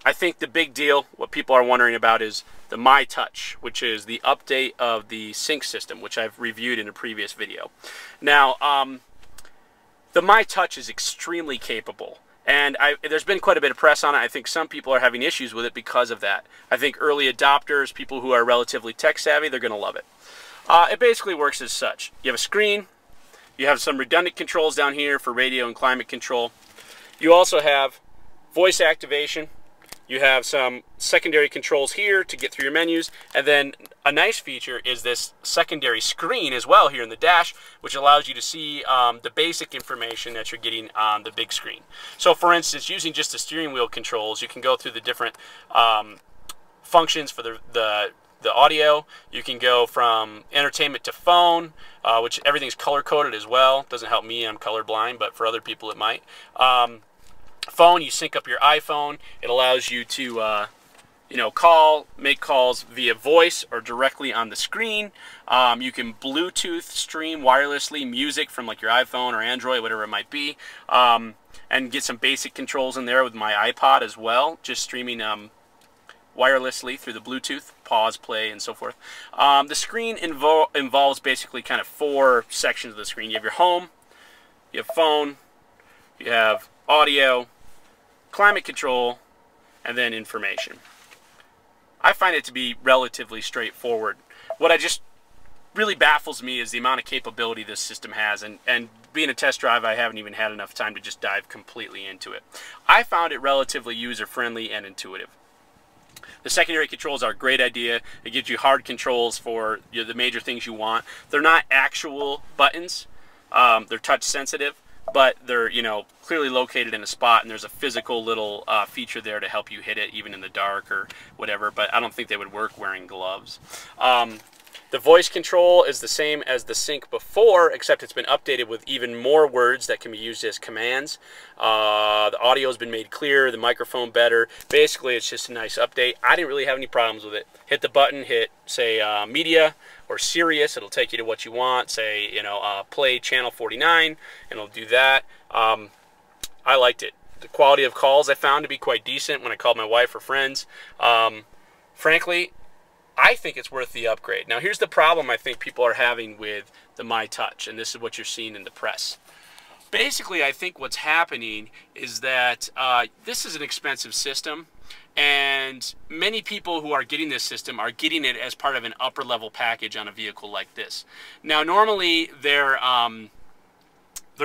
I think the big deal, what people are wondering about, is the MyTouch, which is the update of the sync system, which I've reviewed in a previous video. Now, the MyTouch is extremely capable, and there's been quite a bit of press on it. I think some people are having issues with it because of that. I think early adopters, people who are relatively tech savvy, they're going to love it. It basically works as such. You have a screen, you have some redundant controls down here for radio and climate control. You also have voice activation. You have some secondary controls here to get through your menus, and then a nice feature is this secondary screen as well here in the dash, which allows you to see the basic information that you're getting on the big screen. So for instance, using just the steering wheel controls, you can go through the different functions for the audio. You can go from entertainment to phone, which everything's color coded as well. Doesn't help me, I'm colorblind, but for other people it might. Phone, you sync up your iPhone. It allows you to make calls via voice or directly on the screen. You can Bluetooth stream wirelessly music from like your iPhone or Android, whatever it might be, and get some basic controls in there with my iPod as well, just streaming wirelessly through the Bluetooth, pause, play, and so forth. The screen involves basically kind of 4 sections of the screen. You have your home, you have phone, you have audio, climate control, and then information. I find it to be relatively straightforward. What just really baffles me is the amount of capability this system has, and being a test drive, I haven't even had enough time to just dive completely into it. I found it relatively user-friendly and intuitive. The secondary controls are a great idea. It gives you hard controls for the major things you want. They're not actual buttons. They're touch sensitive, but they're clearly located in a spot, and there's a physical little feature there to help you hit it even in the dark or whatever, but I don't think they would work wearing gloves. The voice control is the same as the sync before, except it's been updated with even more words that can be used as commands. The audio has been made clearer, the microphone better. Basically, it's just a nice update. I didn't really have any problems with it. Hit the button, hit, say, media or Sirius. It'll take you to what you want. Say, play channel 49, and it'll do that. I liked it. The quality of calls I found to be quite decent when I called my wife or friends. Frankly, I think it's worth the upgrade. Now, here's the problem I think people are having with the MyTouch, and this is what you're seeing in the press. Basically, I think what's happening is that this is an expensive system, and many people who are getting this system are getting it as part of an upper-level package on a vehicle like this. Now, normally, they're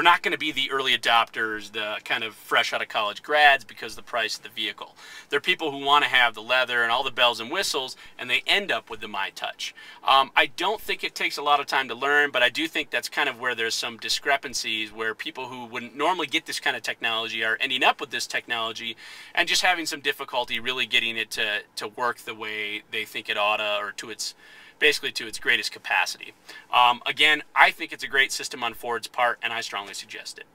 not going to be the early adopters, the kind of fresh out of college grads, because of the price of the vehicle. They're people who want to have the leather and all the bells and whistles, and they end up with the MyTouch. I don't think it takes a lot of time to learn, but I do think that's kind of where there's some discrepancies, where people who wouldn't normally get this kind of technology are ending up with this technology and just having some difficulty really getting it to work the way they think it oughta, or basically to its greatest capacity. Again, I think it's a great system on Ford's part, and I strongly suggest it.